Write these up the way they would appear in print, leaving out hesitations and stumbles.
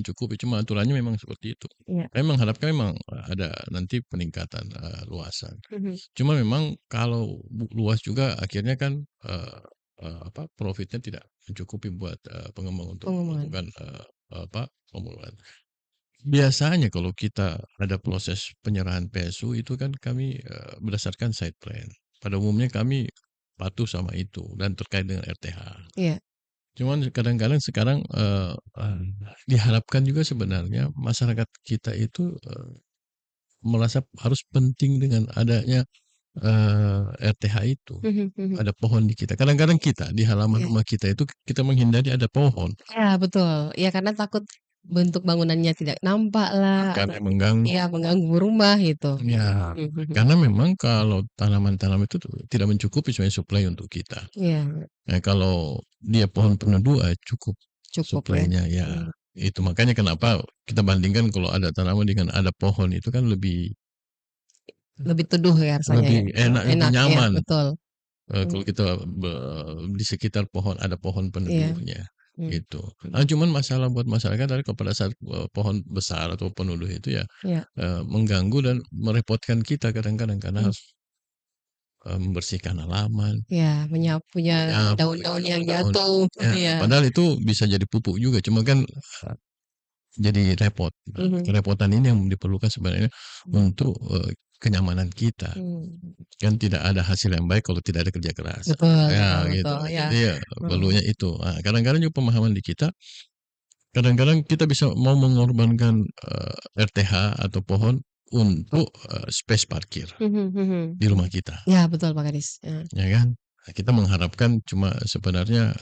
mencukupi, cuma aturannya memang seperti itu. Iya. Kami mengharapkan memang ada nanti peningkatan, luasan. Mhm. Cuma memang kalau luas juga akhirnya kan, profitnya tidak mencukupi buat, pengembang untuk Pengembangan. melakukan, pemuluhan. Biasanya kalau kita ada proses penyerahan PSU itu kan kami, berdasarkan site plan. Pada umumnya kami patuh sama itu dan terkait dengan RTH. Iya. Cuman kadang-kadang sekarang, diharapkan juga sebenarnya masyarakat kita itu, merasa harus penting dengan adanya, RTH itu. Mhm mhm. Ada pohon di kita. Kadang-kadang kita di halaman Iya. rumah kita itu kita menghindari ada pohon Iya betul. Iya karena takut bentuk bangunannya tidak nampak lah atau karena mengganggu. iya mengganggu rumah gitu. Ya, Mhm mhm. karena memang kalau tanaman-tanaman itu tuh tidak mencukupi sebenarnya suplai untuk kita. Iya, Nah, kalau dia pohon peneduh, cukup cukup ya. suplainya ya. Mmm, Itu makanya kenapa kita bandingkan kalau ada tanaman dengan ada pohon itu kan lebih lebih teduh ya rasanya ya? lebih enak, lebih Enak, iya nyaman. betul. Kalau Mmm, kita di sekitar pohon ada pohon iya. peneduhnya, Mmm, gitu. mhm. Cuman masalah buat masyarakat tadi kalau pada saat, pohon besar atau peneduh itu ya, Iya. mengganggu dan merepotkan kita kadang-kadang karena Mmm, harus, membersihkan halaman, iya menyapunya menyapu daun-daun yang daun jatuh. ya, Iya. padahal itu bisa jadi pupuk juga, cuma kan, jadi repot. Nah, Mhm. kerepotan ini yang diperlukan sebenarnya Mmm, untuk, kenyamanan kita. mmm. Kan tidak ada hasil yang baik kalau tidak ada kerja keras. Betul betul Ya gitu. betul, iya. Jadi ya Heeh. perlunya itu. Kadang-kadang juga pemahaman di kita, kadang-kadang kita bisa mau mengorbankan, RTH atau pohon untuk, space parkir Mhm mhm di rumah mhm. kita, Iya betul Pak Kadis, ya kan? Nah, kita mengharapkan cuma sebenarnya,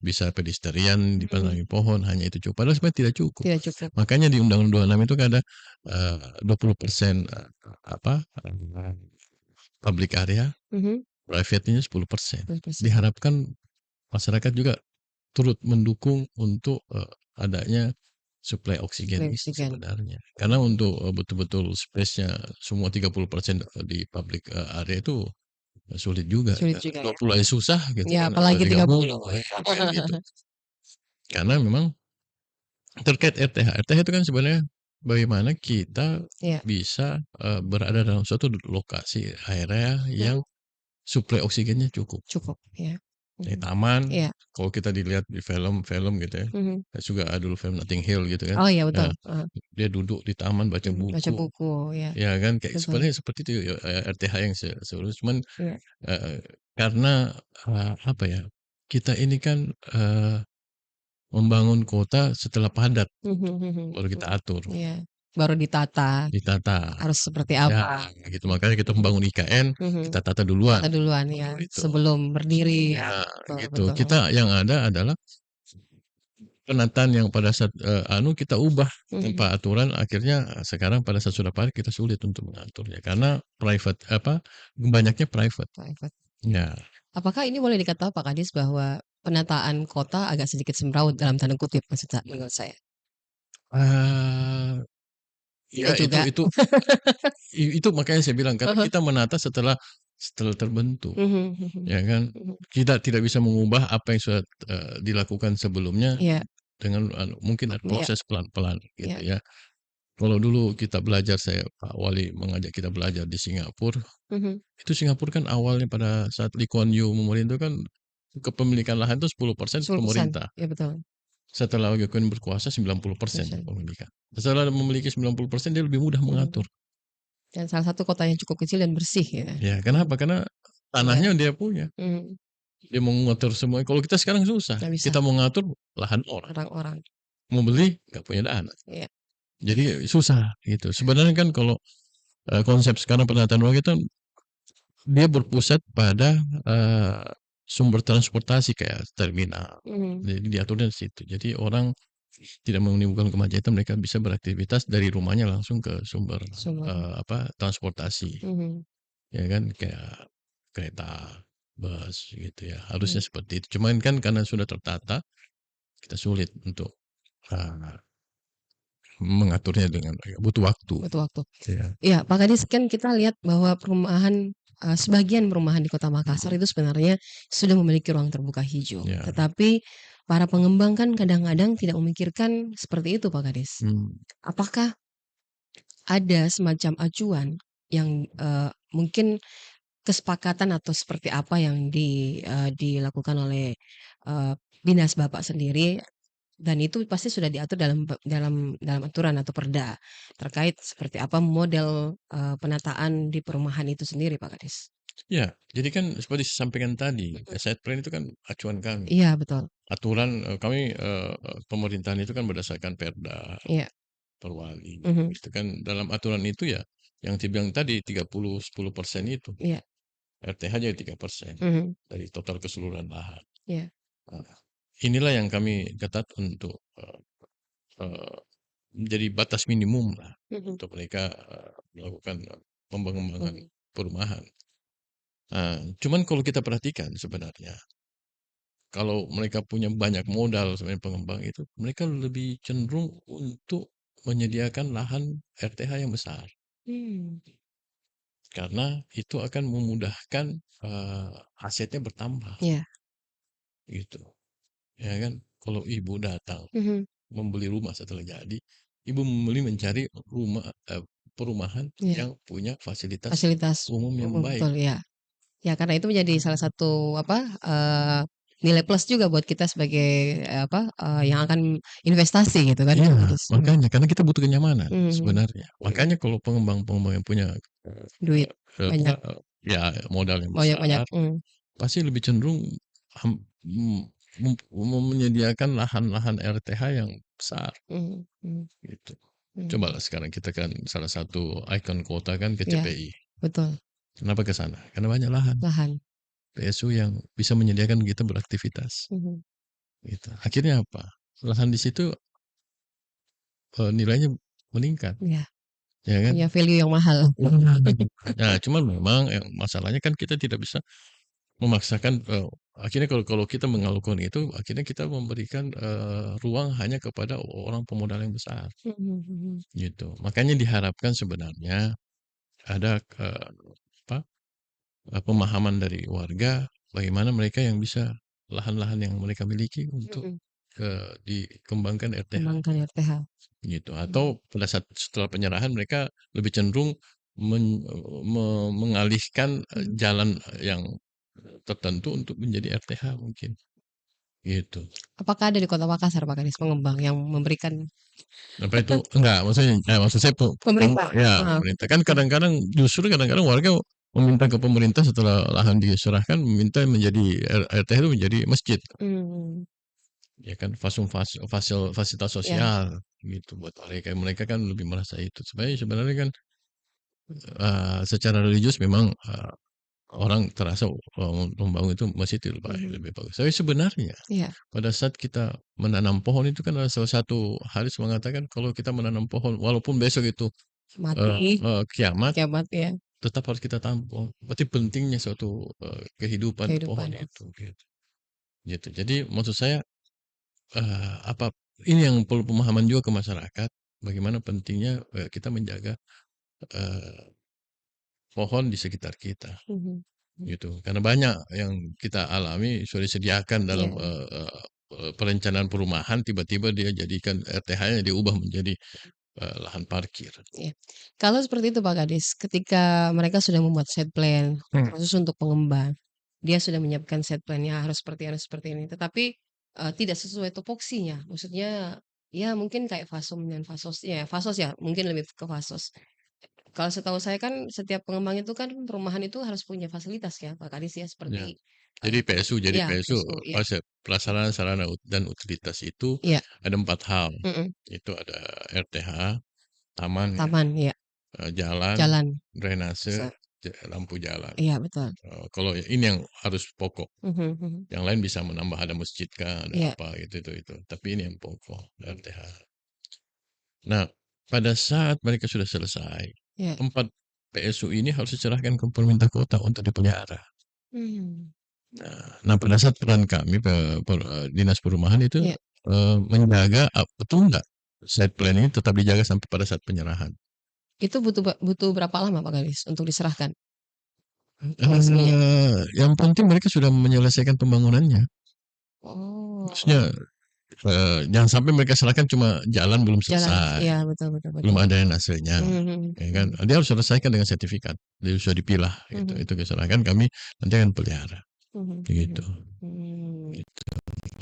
bisa pedestrian mhm. dipasangi pohon, hanya itu cukup. Padahal sebenarnya tidak cukup. Tidak cukup. Makanya di Undang-Undang 26 itu kan ada, 20%, apa, public area, Mhm. private-nya 10%. 10%. Diharapkan masyarakat juga turut mendukung untuk, adanya suplai oksigen Suplai ini oksigen. sebenarnya. Karena untuk, betul-betul space-nya semua 30% di public, area itu sulit juga Sulit ya, juga ya? 20 aja susah gitu Iya kan, apalagi 30. 30 kan gitu. Karena memang terkait RTH, RTH itu kan sebenarnya bagaimana kita Iya. bisa, berada dalam suatu lokasi area Mhm. yang suplai oksigennya cukup. Cukup, iya. Kayak Mhm. taman, Iya. kalau kita dilihat di film-film gitu ya, Mhm. saya juga ada dulu film Notting Hill gitu kan, Oh iya ya betul, heeh. dia duduk di taman baca Mhm, baca buku, buku, ya ya kan, kayak betul. sebenarnya seperti itu ya, RTH yang seharusnya cuman, Iya. eee, karena, apa ya, kita ini kan, membangun kota setelah padat, Mhm mhm baru kita mhm. atur, Iya. Baru ditata, ditata. harus seperti Ya apa. gitu, Mhm makanya kita mhm. membangun IKN, Mhm. kita tata duluan, Tata duluan ya, baru itu. sebelum berdiri ya. Ya Betul gitu, betul. kita yang ada adalah penataan yang pada saat, kita ubah Mhm. tanpa aturan akhirnya, sekarang pada saat sudah padat kita sulit untuk mengaturnya karena private banyaknya private. Private. Ya, Apakah ini boleh dikatakan Pak Kadis bahwa penataan kota agak sedikit semrawut dalam tanda kutip menurut saya? eee, ya Tidak juga? itu makanya saya bilang karena Ah hah. kita menata setelah terbentuk, Mhm mhm. ya kan. Mhm. Kita tidak bisa mengubah apa yang sudah, dilakukan sebelumnya Iya dengan mungkin ada iya proses pelan-pelan gitu iya. ya. Kalau dulu kita belajar Pak Wali mengajak kita belajar di Singapura. Mhm. Itu Singapura kan awalnya pada saat Lee Kuan Yew memerintah kan, kepemilikan lahan itu 10% 10%. pemerintah. Iya betul. Setelah Lee Kuan Yew berkuasa 90% Persen. kepemilikan. Setelah memiliki 90% dia lebih mudah mengatur. Mhm. Dan salah satu kota yang cukup kecil dan bersih ya. Ya Mhm. kenapa? Karena Iya. tanahnya dia punya. Mhm. Dia mau mengatur semua. Kalau kita sekarang susah. Nggak bisa, Kita mau ngatur lahan orang. orang-orang. Mau beli nggak punya dana. Iya. Jadi susah gitu. Sebenarnya kan kalau, konsep sekarang penataan ruang itu dia berpusat pada, sumber transportasi kayak terminal. Mhm. Jadi diaturnya di situ. Jadi orang tidak menimbulkan kemacetan, mereka bisa beraktivitas dari rumahnya langsung ke sumber, Semua. transportasi, Mhm. ya kan, kayak kereta, bus gitu ya, harusnya Mhm. seperti itu. Cuman kan karena sudah tertata, kita sulit untuk, eee, mengaturnya dengan butuh waktu. Butuh waktu. Ya. Iya, Pak Kadis, kan kita lihat bahwa perumahan, sebagian perumahan di Kota Makassar itu sebenarnya sudah memiliki ruang terbuka hijau. Ya. Tetapi para pengembang kan kadang-kadang tidak memikirkan seperti itu Pak Kadis. Apakah ada semacam acuan yang, mungkin kesepakatan atau seperti apa yang dilakukan oleh, dinas Bapak sendiri dan itu pasti sudah diatur dalam aturan atau perda terkait seperti apa model, penataan di perumahan itu sendiri Pak Kadis? Ya, jadi kan seperti disampaikan tadi, Mhm. site plan itu kan acuan kami. Iya betul, Aturan, kami, pemerintahan itu kan berdasarkan Perda, iya, Perwali, mhm, itu kan dalam aturan itu ya, yang dibilang tadi 30-10% itu, iya, RTH jadi 3% mhm, dari total keseluruhan lahan. iya, Nah, inilah yang kami ketat untuk, eee, menjadi batas minimum lah mhm, untuk mereka, melakukan, pengembangan mhm, perumahan. Cuman kalau kita perhatikan sebenarnya, kalau mereka punya banyak modal sebenarnya pengembang itu, mereka lebih cenderung untuk menyediakan lahan RTH yang besar. mmm, Karena itu akan memudahkan, asetnya bertambah, iya, gitu. Ya kan, kalau ibu datang mhm, membeli rumah setelah jadi, ibu membeli mencari rumah perumahan iya, yang punya fasilitas fasilitas umum yang umum baik. betul, iya. Ya karena itu menjadi salah satu apa, nilai plus juga buat kita sebagai, yang akan investasi gitu kan Iya, Pak Kadis, makanya karena kita butuh kenyamanan mhm, sebenarnya. Makanya kalau pengembang-pengembang yang punya, duit apa, banyak, ya modal yang banyak, besar, pasti lebih cenderung ham mmm, menyediakan lahan-lahan RTH yang besar, mhm, mhm, gitu. mhm, Cobalah sekarang kita kan salah satu ikon kota kan ke iya, CPI. betul, Kenapa ke sana? Karena banyak lahan, lahan, PSU yang bisa menyediakan kita beraktivitas, mhm, gitu. Akhirnya apa? Lahan di situ, nilainya meningkat, iya, ya kan? punya value yang mahal. Nah, cuman memang yang masalahnya kan kita tidak bisa memaksakan, akhirnya kalau kalau kita melakukan itu, akhirnya kita memberikan, ruang hanya kepada orang pemodal yang besar, Mhm, mhm, gitu. Makanya diharapkan sebenarnya ada, apa, pemahaman dari warga, bagaimana mereka yang bisa lahan-lahan yang mereka miliki untuk, mhm, dikembangkan kembangkan RTH-nya, RTH, gitu. mhm, Atau pada saat setelah penyerahan mereka lebih cenderung mengalihkan, mhm. jalan yang tertentu untuk menjadi RTH mungkin, gitu. Apakah ada di Kota Makassar Pak Kadis pengembang yang memberikan Apa itu enggak, maksudnya maksud saya pemerintah? ya Heeh, pemerintah. Kan kadang-kadang justru kadang-kadang warga meminta ke pemerintah setelah lahan diserahkan, meminta menjadi RTH itu menjadi masjid, mmm, ya kan, fasilitas iya, sosial gitu buat mereka. Mereka kan lebih merasa itu. Sebenarnya kan, secara religius memang, orang terasa, membangun itu masjid lebih baik, mhm, lebih bagus. Tapi sebenarnya iya, pada saat kita menanam pohon itu kan ada salah satu hadis mengatakan kalau kita menanam pohon walaupun besok itu, mati, kiamat, kiamat ya, tetap harus kita tampung. Berarti pentingnya suatu, kehidupan pohon kehidupan. itu, gitu. Gitu. Jadi maksud saya, apa ini yang perlu pemahaman juga ke masyarakat, bagaimana pentingnya, kita menjaga, eee, pohon di sekitar kita. Mhm, Gitu, karena banyak yang kita alami sudah disediakan dalam, iya, perencanaan perumahan tiba-tiba dia jadikan RTH-nya diubah menjadi, lahan parkir. iya. Kalau seperti itu Pak Kadis, ketika mereka sudah membuat set plan khusus untuk pengembang, dia sudah menyiapkan set plan-nya harus seperti ini, tetapi, tidak sesuai topoksinya, maksudnya, ya mungkin kayak Fasom dan Fasosnya, Fasos ya, mungkin lebih ke Fasos. Kalau setahu saya kan setiap pengembang itu kan perumahan itu harus punya fasilitas ya Pak Kadis ya, Ya. seperti, Jadi iya PSU, PSU, iya, prasarana sarana dan utilitas itu iya, ada 4 hal, mhm, itu ada RTH, taman ya, taman, iya, jalan, jalan, drainase, se lampu jalan. iya betul, Kalau ini yang harus pokok. mhm, mhm, Yang lain bisa menambah ada masjid kah, ada iya, apa itu. Tapi ini yang pokok, RTH. Nah, pada saat mereka sudah selesai, iya, 4 PSU ini harus diserahkan ke pemerintah kota untuk dipelihara. mmm, Nah, pada saat peran kami dinas perumahan itu, iya. menjaga betul nggak site plan ini tetap dijaga sampai pada saat penyerahan. Itu butuh berapa lama Pak Galis untuk diserahkan resminya? Yang penting mereka sudah menyelesaikan pembangunannya. Oh, Maksudnya, jangan sampai mereka serahkan cuma jalan belum Jalan, selesai, iya betul betul belum betul. ada drainasenya, ya kan. Dia harus selesaikan dengan sertifikat, dia sudah dipilah gitu, itu diserahkan, kami nanti akan pelihara, gitu.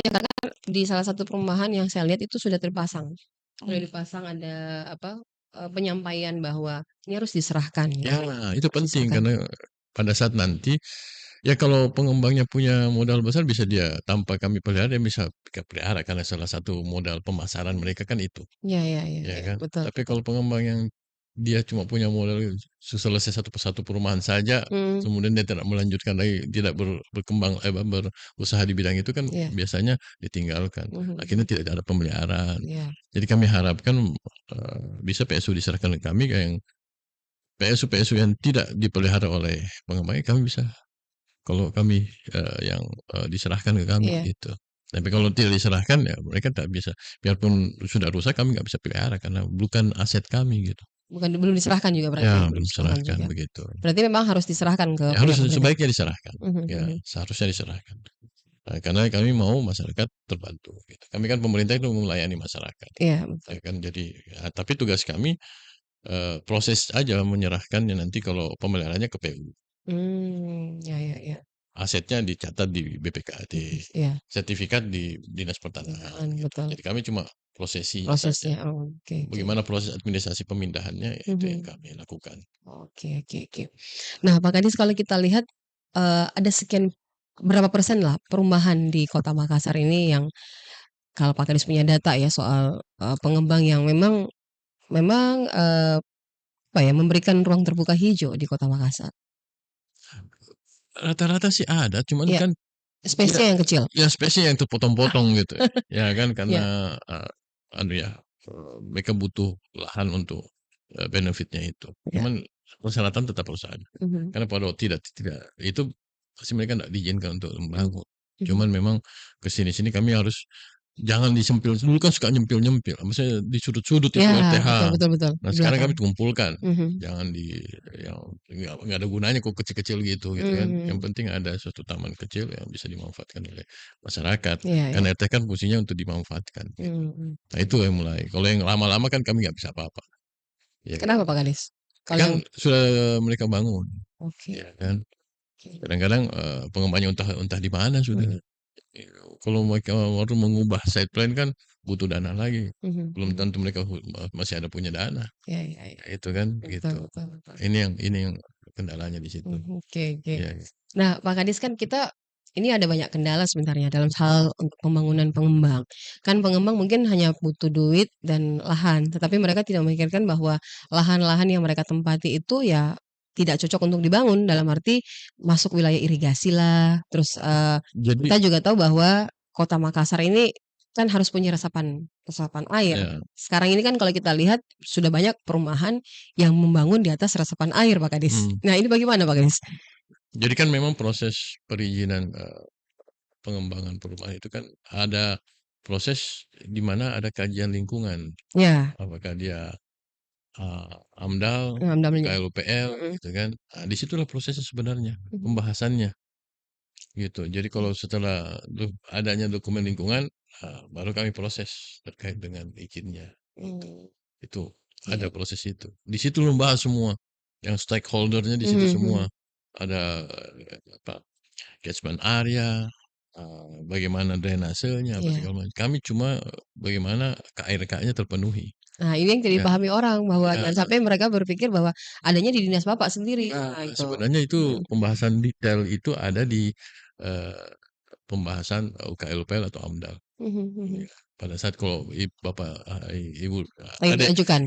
Ya karena di salah satu perumahan yang saya lihat itu sudah dipasang ada apa, penyampaian bahwa ini harus diserahkan gitu, Ya, itu harus penting diserahkan. karena pada saat nanti, ya kalau pengembangnya punya modal besar bisa dia tanpa kami pelihara dia bisa kita pelihara karena salah satu modal pemasaran mereka kan itu, Iya iya iya ya iya, kan. betul Tapi betul. kalau pengembang yang dia cuma punya modal selesai satu persatu perumahan saja, Mmm, kemudian dia tidak melanjutkan lagi, tidak berkembang berusaha di bidang itu kan iya, biasanya ditinggalkan. Akhirnya mhm, tidak ada pemeliharaan. iya, Jadi kami harapkan, bisa PSU diserahkan ke kami kayak yang PSU-PSU yang tidak dipelihara oleh pengembangnya kami bisa kalau kami, yang, diserahkan ke kami iya, gitu. Tapi kalau tidak diserahkan ya mereka tak bisa. Biarpun sudah rusak kami nggak bisa pelihara karena bukan aset kami gitu. belum diserahkan juga berarti ya? Ya Belum belum diserahkan diserahkan juga. begitu. Berarti memang harus diserahkan ke Ya harus pihak pemerintah? sebaiknya diserahkan. Mhm Ya mhm, seharusnya diserahkan. Karena kami mau masyarakat terbantu gitu. Kami kan pemerintah itu melayani masyarakat, iya betul. ya kan. Jadi ya tapi tugas kami, proses aja menyerahkannya nanti kalau pemeliharaannya ke PU. Ya ya ya, Asetnya dicatat di BPKT, iya, sertifikat di Dinas Pertanahan pemerintahan, gitu. betul. Jadi kami cuma prosesinya saja. Prosesnya, oh, oke oke. Bagaimana proses administrasi pemindahannya, ya itu yang Mhm. kami lakukan. Oke oke oke. Nah, Pak Kadis kalau kita lihat, ada sekian berapa persen lah perumahan di Kota Makassar ini yang kalau Pak Kadis punya data ya soal, pengembang yang memang memang, apa ya, memberikan ruang terbuka hijau di Kota Makassar? Rata-rata sih ada, cuman Iya, kan dia space-nya yang kecil? ya spesies yang terpotong-potong gitu ya kan Iya karena, anu ya, mereka butuh lahan untuk, benefit-nya itu. iya, Cuman persyaratan tetap harus ada. mhm, Karena kalau tidak itu pasti mereka nggak diizinkan untuk mmm, membangun. mhm. Cuman memang ke sini-sini kami harus jangan disempil, dulu kan suka nyempil-nyempil, maksudnya di sudut-sudut itu Ya, RTH. betul betul betul, Nah di sekarang belakang. kami kumpulkan, Mhm, jangan di yang nggak ada gunanya kok kecil-kecil gitu kan. Yang mmm, penting ada suatu taman kecil yang bisa dimanfaatkan oleh masyarakat, iya kan iya, RT kan fungsinya untuk dimanfaatkan gitu. mhm. Nah itu yang mulai, kalau yang lama-lama kan kami nggak bisa apa-apa, ya kan. Kenapa Pak Kadis? Ya Kalau kan yang sudah mereka bangun, oke ya kan. oke, Kadang-kadang, pengembangnya entah entah di mana sudah. mhm Kalau mereka baru mengubah site plan kan butuh dana lagi, mhm belum mhm. tentu mereka masih ada punya dana, Iya iya iya. nah itu kan Betul gitu. betul betul. Ini yang kendalanya di situ. Oke oke. Iya, iya. Nah, Pak Kadis kan kita ini ada banyak kendala sebenarnya dalam hal untuk pembangunan pengembang. Kan pengembang mungkin hanya butuh duit dan lahan, tetapi mereka tidak memikirkan bahwa lahan-lahan yang mereka tempati itu ya tidak cocok untuk dibangun, dalam arti masuk wilayah irigasi lah, terus, Jadi kita juga tahu bahwa Kota Makassar ini kan harus punya resapan resapan air. ya, Sekarang ini kan kalau kita lihat sudah banyak perumahan yang membangun di atas resapan air, Pak Kadis. mmm, Nah, ini bagaimana, Pak Kadis? jadi kan memang proses perizinan, pengembangan perumahan itu kan ada proses di mana ada kajian lingkungan, Ya, apakah dia, AMDAL, amdalnya. KLUPL Mhm gitu kan. Nah, di situlah prosesnya sebenarnya, mhm. pembahasannya. Gitu. Jadi Oke. kalau setelah adanya dokumen lingkungan, baru kami proses terkait dengan izinnya, gitu. Mmm, Itu ada iya. proses itu. Di situ membahas semua, yang stakeholder-nya di situ Mhm semua. mhm. Ada, apa, catchment area, bagaimana drainasenya, apa Iya. segala macam. Kami cuma bagaimana KRK-nya terpenuhi. Nah, ini yang tidak Ya, dipahami orang, bahwa ya, jangan sampai mereka berpikir bahwa adanya di dinas Bapak sendiri. Nah, itu. sebenarnya itu Mhm. pembahasan detail itu ada di, eee, pembahasan UKLUPL atau AMDAL. Mhm mhm. Iya, pada saat kalau bapak, ibu, Lagi adek, diajukan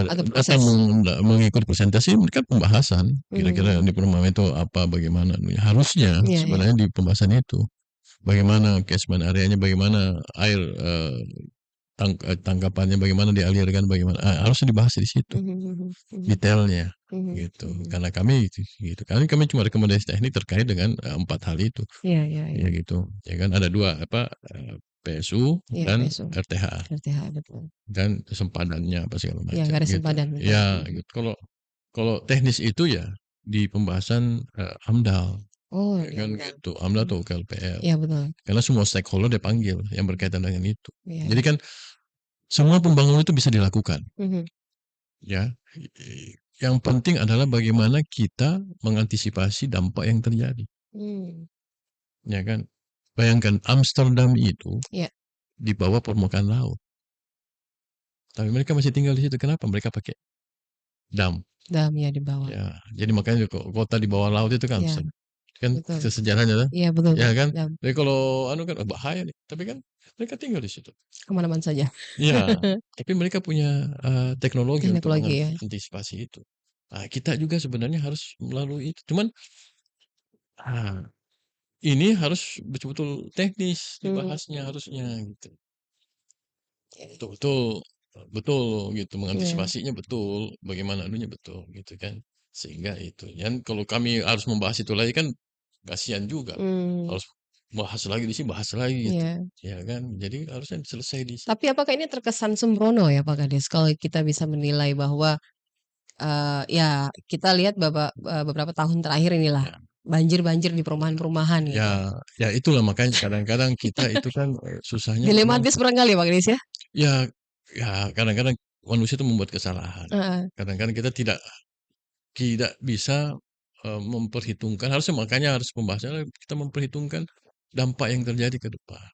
atau datang proses? mengikut presentasi ini kan pembahasan, Mhm kira-kira mhm. di perumahan itu apa, bagaimana, harusnya Iya iya. sebenarnya di pembahasan itu, bagaimana catchment area-nya, bagaimana air, tangkapannya, bagaimana dialirkan, bagaimana, harusnya dibahas di situ, Mhm mhm mhm. detailnya, Mhm gitu. mhm. Karena kami gitu, kami cuma rekomendasi teknik terkait dengan, 4 hal itu. Iya iya iya. Ya gitu, ya kan ada 2 apa, PSU Iya, dan PSU, RTH, RTH, betul. dan sempadannya apa segala Iya, macam garis gitu. sempadan, betul. Ya Mhm. gitu, kalau kalau teknis itu ya di pembahasan, AMDAL Oh, Ya di kan AMDAL. gitu, AMDAL Mhm. atau KLPL. Iya betul. Karena semua stakeholder dipanggil yang berkaitan dengan itu. Iya Jadi iya. kan semua pembangunan itu bisa dilakukan, Mhm. ya. Yang penting adalah bagaimana kita mengantisipasi dampak yang terjadi, Mmm. ya kan. Bayangkan Amsterdam itu Iya. di bawah permukaan laut, tapi mereka masih tinggal di situ. Kenapa? Mereka pakai dam. Dam ya di bawah. Ya, jadi makanya kota di bawah laut itu kan Iya, kan betul. sejarahnya kan, Iya betul, ya Kak, kan. dam. Jadi kalau anu kan bahaya nih, tapi kan mereka tinggal di situ. Aman-aman saja. Iya, tapi mereka punya teknologi untuk Teknologi ya. mengantisipasi itu. Nah, kita juga sebenarnya harus melalui itu. Cuman ah, ini harus betul-betul teknis Mmm. dibahasnya harusnya gitu. Iya Betul-betul betul gitu, iya. mengantisipasinya betul, bagaimana anunya betul gitu kan. Sehingga itu, dan kalau kami harus membahas itu lagi kan kasihan juga. Mmm, Harus bahas lagi di sini, bahas lagi gitu. iya. Ya kan? Jadi harusnya selesai di situ. Tapi apakah ini terkesan sembrono ya, Pak Kades, kalau kita bisa menilai bahwa, ya kita lihat beberapa tahun terakhir inilah, Ya. banjir-banjir di perumahan-perumahan gitu. Ya, ya itulah makanya kadang-kadang kita itu kan susahnya memang Dilematis barangkali ya, Pak Kades ya? ya, ya kadang-kadang manusia itu membuat kesalahan. Heeh, Kadang-kadang kita tidak tidak bisa memperhitungkan, harusnya makanya harus pembahasannya kita memperhitungkan dampak yang terjadi ke depan.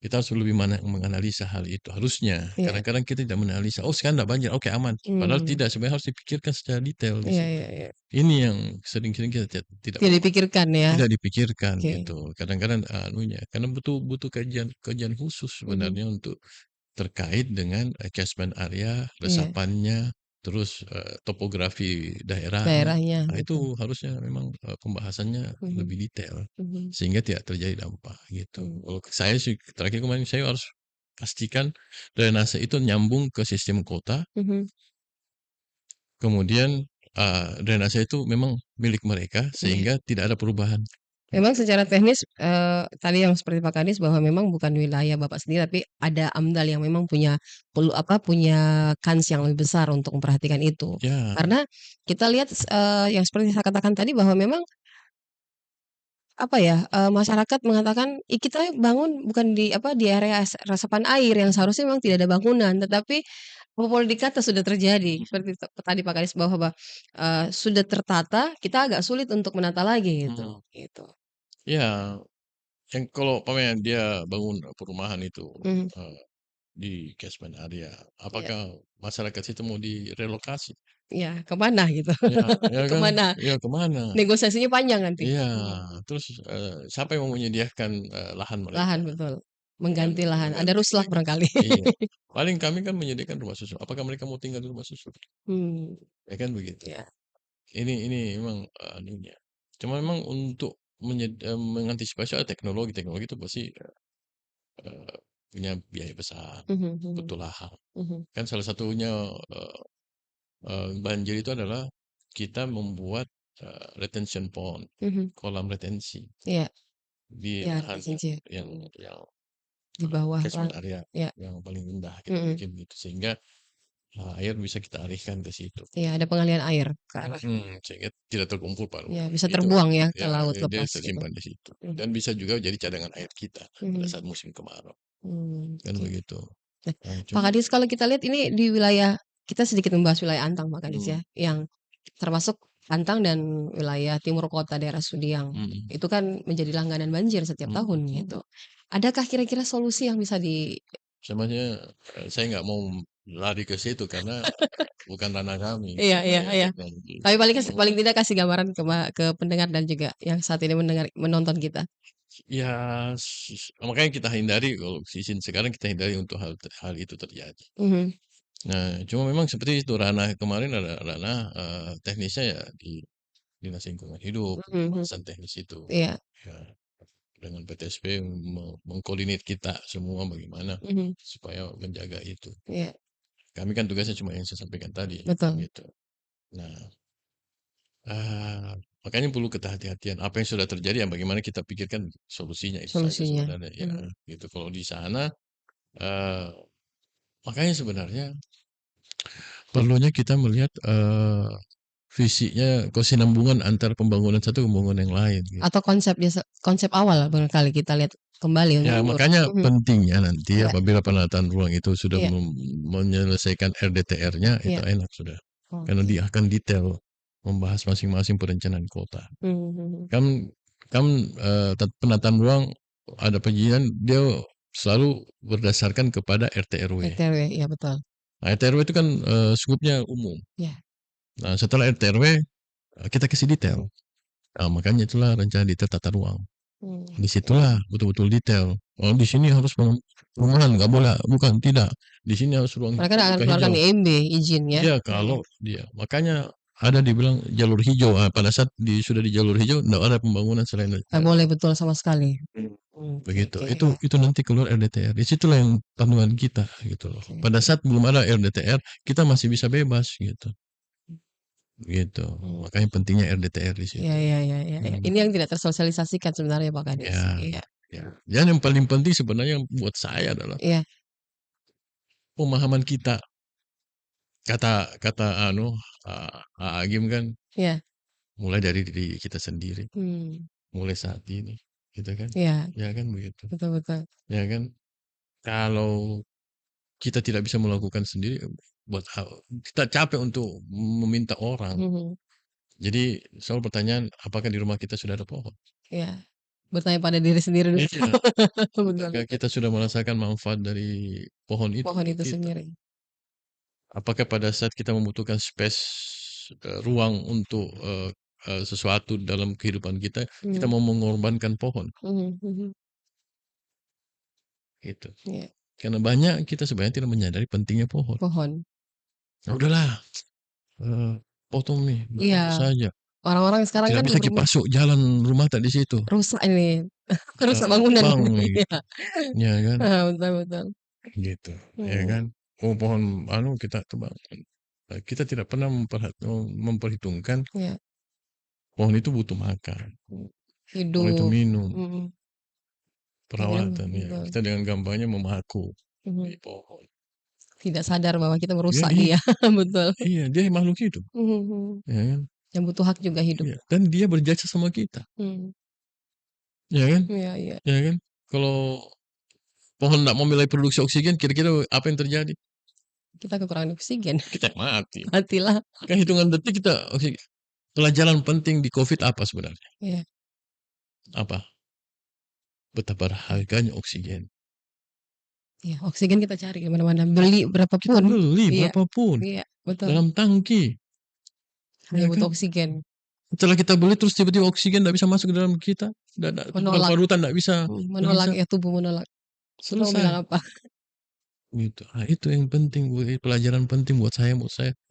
Kita harus lebih menganalisa hal itu, harusnya. iya. Kadang-kadang kita tidak menganalisa, "Oh sekarang nggak banjir, oke aman." Padahal Mmm, tidak, sebenarnya harus dipikirkan secara detail di iya situ. iya iya. Ini yang sering-sering kita tidak Tidak dipikirkan ya? tidak dipikirkan Oke. gitu. Kadang-kadang anunya, karena butuh butuh kajian kajian khusus Mhm, sebenarnya untuk terkait dengan catchment area, iya, resapannya, terus topografi daerahnya. daerahnya, Nah, betul. itu harusnya memang pembahasannya Mhm lebih detail mhm sehingga tidak terjadi dampak gitu. mhm Kalau saya sih terakhir kemarin saya harus pastikan drainase itu nyambung ke sistem kota, mhm, kemudian drainase itu memang milik mereka iya. sehingga tidak ada perubahan. Memang secara teknis, tadi yang seperti Pak Kadis bahwa memang bukan wilayah Bapak sendiri, tapi ada AMDAL yang memang punya kans yang lebih besar untuk memperhatikan itu. Ya, Karena kita lihat yang seperti saya katakan tadi bahwa memang, apa ya, masyarakat mengatakan, kita bangun bukan di area resapan air yang seharusnya memang tidak ada bangunan, tetapi apa boleh dikata sudah terjadi. Seperti tadi Pak Kadis bahwa, sudah tertata, kita agak sulit untuk menata lagi gitu, mhm, gitu. ya, yang kalau umpamanya dia bangun perumahan itu Mhm, eee, di catchment area, iya. apakah masyarakat situ mau direlokasi? Iya, ke mana gitu, Ya, ya ke kan? mana, Ya kemana? negosiasinya panjang nanti. Iya, Mhm, terus siapa yang mau menyediakan lahan mereka? lahan betul, Ya kan mengganti lahan, ada mengganti ruslak mereka. barangkali. Iya, paling kami kan menyediakan rumah susun, apakah mereka mau tinggal di rumah susun? Mmm, Ya kan begitu. iya Ini memang anunya. Cuma memang untuk mengantisipasi soal teknologi, teknologi itu pasti punya biaya besar, mhm mhm butuh lahan. mhm Kan salah satunya banjir itu adalah kita membuat retention pond, mhm, kolam retensi iya di iya lahan retensi, yang mhm, yang di bawah catchment area iya, yang paling rendah kita mhm, bikin gitu, sehingga air bisa kita alihkan ke situ. iya ada pengalian air ke arah Sehingga tidak terkumpul pada iya bisa itu, terbuang ya ke ya laut dia lepas gitu. tersimpan di situ Mhm dan bisa juga jadi cadangan air kita pada mhm, saat musim kemarau, kan oke. begitu. Nah, Nah, Pak cuma Kadis kalau kita lihat ini di wilayah kita sedikit membahas wilayah Antang Pak Kadis mmm, ya, yang termasuk Antang dan wilayah timur kota daerah Sudiang. mhm Itu kan menjadi langganan banjir setiap mhm tahun mhm. gitu. Adakah kira-kira solusi yang bisa Sebenarnya saya nggak mau lari ke situ karena bukan ranah kami, iya iya iya. kan Tapi gitu. paling tidak kasih gambaran ke pendengar dan juga yang saat ini menonton kita. Ya, makanya kita hindari, kalau season sekarang kita hindari untuk hal itu terjadi. Mhm Nah, cuma memang seperti itu, ranah kemarin ada ranah teknisnya ya di Dinas Lingkungan Hidup, mhm mhm. pembahasan teknis itu. Iya, Ya, dengan PTSP mengkoordinat kita semua bagaimana mhm, supaya menjaga itu. iya, Kami kan tugasnya cuma yang saya sampaikan tadi, betul, gitu. Nah, makanya perlu kehati-hatian. Apa yang sudah terjadi, ya bagaimana kita pikirkan solusinya itu saja solusinya. sebenarnya ya, Mhm gitu. Kalau di sana eee, makanya sebenarnya perlunya kita melihat visinya, kesinambungan antar pembangunan satu pembangunan yang lain gitu. Atau konsep awal barangkali kita lihat kembali Ya, untuk makanya pentingnya nanti Iya. apabila penataan ruang itu sudah Iya. menyelesaikan RDTR-nya, itu Iya. enak sudah. Karena dia akan detail membahas masing-masing perencanaan kota. Kan penataan ruang ada perizinan dia selalu berdasarkan kepada RT/RW. RT/RW, iya betul. Nah, RT/RW itu kan skupnya umum. Iya. Nah, setelah RT/RW kita kasih detail. Nah, makanya itulah rencana detail tata ruang. Disitulah betul-betul detail. Oh, di sini harus perumahan, nggak boleh, bukan tidak. Di sini harus ruang Mereka akan terbuka keluarkan hijau. IMB izinnya. Iya, kalau dia. Makanya ada dibilang jalur hijau. Pada saat sudah di jalur hijau, nggak ada pembangunan selain Nggak boleh betul sama sekali. begitu. Oke, Itu nanti keluar RDTR. Disitulah yang panduan kita gitu loh. Pada saat belum ada RDTR, kita masih bisa bebas gitu. Gitu. Makanya pentingnya RDTR di situ. Iya. Ini yang tidak tersosialisasikan sebenarnya Pak Kadis. Ya. Dan yang paling penting sebenarnya buat saya adalah Iya. pemahaman kita. Kata Agim kan, Iya. mulai dari diri kita sendiri. Hmm. Mulai saat ini, gitu kan? Iya. Ya kan begitu. Betul. Ya kan? Kalau kita tidak bisa melakukan sendiri, kita capek untuk meminta orang. Jadi selalu pertanyaan, apakah di rumah kita sudah ada pohon? Iya. Bertanya pada diri sendiri dulu. Iya. Betul. Apakah kita sudah merasakan manfaat dari pohon itu Pohon untuk itu kita? sendiri. Apakah pada saat kita membutuhkan space, ruang untuk sesuatu dalam kehidupan kita, kita mau mengorbankan pohon? Gitu. Iya. Karena banyak kita sebenarnya tidak menyadari pentingnya pohon. Nah, udahlah, potong nih, Iya. saja. Orang-orang sekarang Tidak kan bisa masuk jalan rumah tak di situ. rusak ini. Rusak bangunan. Gitu. Ya kan? Betul. Gitu. Ya kan? Pohon kita tebang. Kita tidak pernah memperhitungkan pohon itu butuh makan. Pohon itu Hidup. minum. Perawatan. Ya. Kita dengan gampangnya memaku di pohon. Tidak sadar bahwa kita merusak dia. Betul. Iya, dia makhluk hidup. Ya kan? Yang butuh hak juga hidup. Iya. Dan dia berjasa sama kita. Ya kan? Iya. Ya kan? Kalau pohon tidak memulai produksi oksigen, kira-kira apa yang terjadi? Kita kekurangan oksigen. Kita mati. Matilah. Kan hitungan detik kita oksigen. Pelajaran penting di COVID apa sebenarnya? Iya. Apa? Betapa harganya oksigen. Iya, oksigen kita cari di mana-mana, beli berapapun. Berapapun. Iya, betul. Dalam tangki. Hanya butuh oksigen. Setelah kita beli terus tiba-tiba oksigen tidak bisa masuk ke dalam kita, paru-parutan tidak bisa. Menolak ya, tubuh menolak. Selesai. Bilang apa? Gitu. Nah, itu yang penting, pelajaran penting buat saya.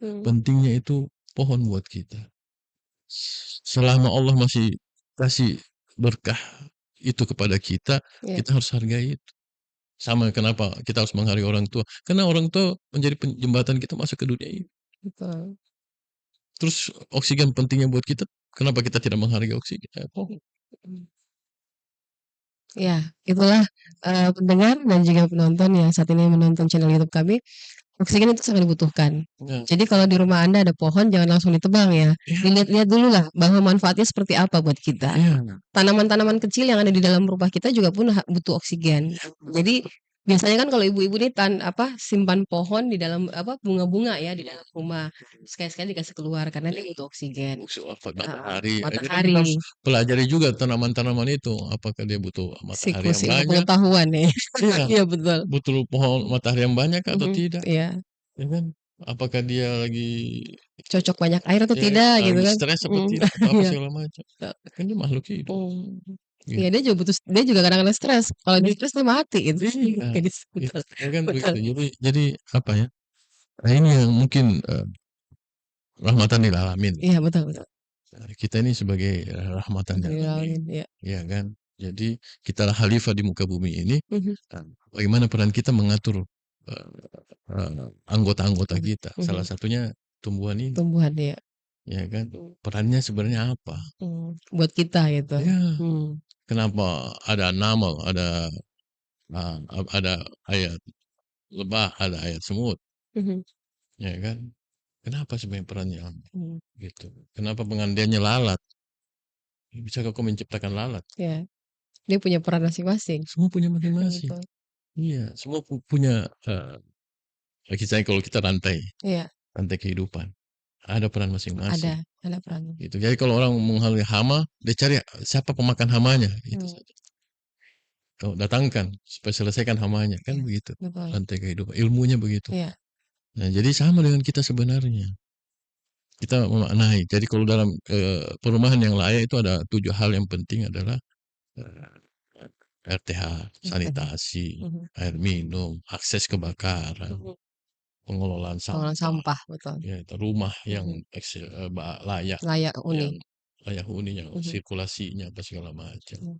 Pentingnya itu pohon buat kita. Selama Allah masih kasih berkah itu kepada kita, kita harus hargai itu. Sama kenapa kita harus menghargai orang tua. Karena orang tua menjadi jembatan kita masuk ke dunia ini. Betul. Terus oksigen pentingnya buat kita, kenapa kita tidak menghargai oksigen? Ya, itulah pendengar dan juga penonton yang saat ini menonton channel YouTube kami. Oksigen itu sangat dibutuhkan. Jadi kalau di rumah Anda ada pohon, jangan langsung ditebang ya. Dilihat-lihat dulu lah bahwa manfaatnya seperti apa buat kita. Tanaman-tanaman kecil yang ada di dalam rumah kita juga pun butuh oksigen. Jadi biasanya kan kalau ibu-ibu ini simpan pohon di dalam bunga-bunga ya di dalam rumah. Sekali-sekali dikasih keluar karena dia butuh oksigen. Matahari. Matahari. Kita harus pelajari juga tanaman-tanaman itu, apakah dia butuh matahari yang banyak. Pengetahuan ya. Iya betul. Butuh pohon matahari yang banyak atau tidak? Iya. Ya kan? Apakah dia lagi cocok banyak air atau tidak gitu kan? Stres apa tidak? Apa segala macam. Kan dia makhluk hidup. Iya, dia juga kadang-kadang stres. Kalau dia stres dia mati gitu. Betul. Ya kan begitu. Jadi apa ya? Nah, ini yang mungkin rahmatan lil alamin. Iya, betul. Kita ini sebagai rahmatan lil alamin. Ya kan? Jadi kita khalifah di muka bumi ini. Bagaimana peran kita mengatur anggota-anggota kita? Salah satunya tumbuhan ini. Tumbuhan ya. Ya kan? Perannya sebenarnya apa? Buat kita gitu. Ya. Kenapa ada nama, ada ayat lebah, ada ayat semut. Ya kan? kenapa sebenarnya perannya, Mmm. gitu. Kenapa pengandainya lalat? Bisakah kau menciptakan lalat? Iya. Dia punya peran masing-masing. Semua punya masing-masing. Betul. Iya, semua punya, bagi saya kalau kita rantai Iya. kehidupan, ada peran masing-masing, Ada perannya. gitu. Jadi kalau orang menghalui hama, dia cari siapa pemakan hamanya, itu Mmm. saja. Kau datangkan supaya selesaikan hamanya, kan Iya, begitu betul. rantai kehidupan, ilmunya begitu. Iya. Nah, jadi sama dengan kita sebenarnya. Kita memaknai. Jadi kalau dalam, perumahan yang layak itu ada 7 hal yang penting adalah, RTH, Mhm. sanitasi, Mhm. air minum, akses kebakaran, Mhm. pengelolaan Pengelolaan sampah, sampah, betul. ya itu rumah yang Mhm. layak, Layak yang huni. layak huni, yang Mhm. sirkulasinya apa segala macam. Mhm.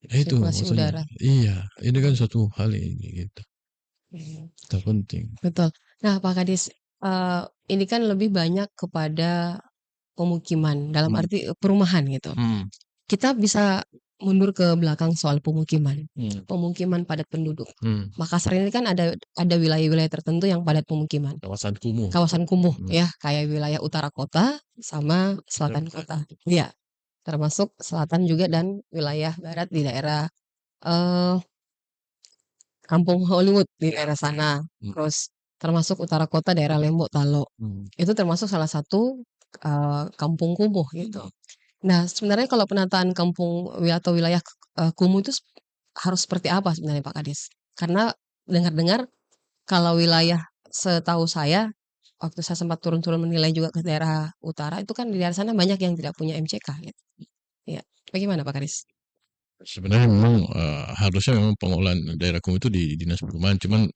Itu Sirkulasi maksudnya. udara. Iya, ini kan Mhm. suatu hal ini gitu, Mhm. terpenting. Betul. Nah, Pak Kadis, ini kan lebih banyak kepada pemukiman, dalam Mmm. arti, perumahan gitu. Mmm. Kita bisa mundur ke belakang soal pemukiman. Mmm. Pemukiman padat penduduk. Mmm. Makassar ini kan ada wilayah-wilayah tertentu yang padat pemukiman. Kawasan kumuh. Kawasan kumuh Mmm. ya, kayak wilayah utara kota sama selatan kota. Iya, termasuk selatan juga dan wilayah barat di daerah, eee, Kampung Hollywood di daerah sana. Mmm. Terus termasuk utara kota daerah Lembok, Talo. Mmm. Itu termasuk salah satu, kampung kumuh gitu. Nah, sebenarnya kalau penataan kampung atau wilayah, kumuh itu harus seperti apa sebenarnya Pak Kadis? Karena dengar-dengar kalau wilayah setahu saya, waktu saya sempat turun-turun menilai juga ke daerah utara, itu kan di daerah sana banyak yang tidak punya MCK gitu. Iya, bagaimana Pak Kadis? Sebenarnya memang, harusnya memang pengelolaan daerah kumuh itu di Dinas Perumahan, cuman,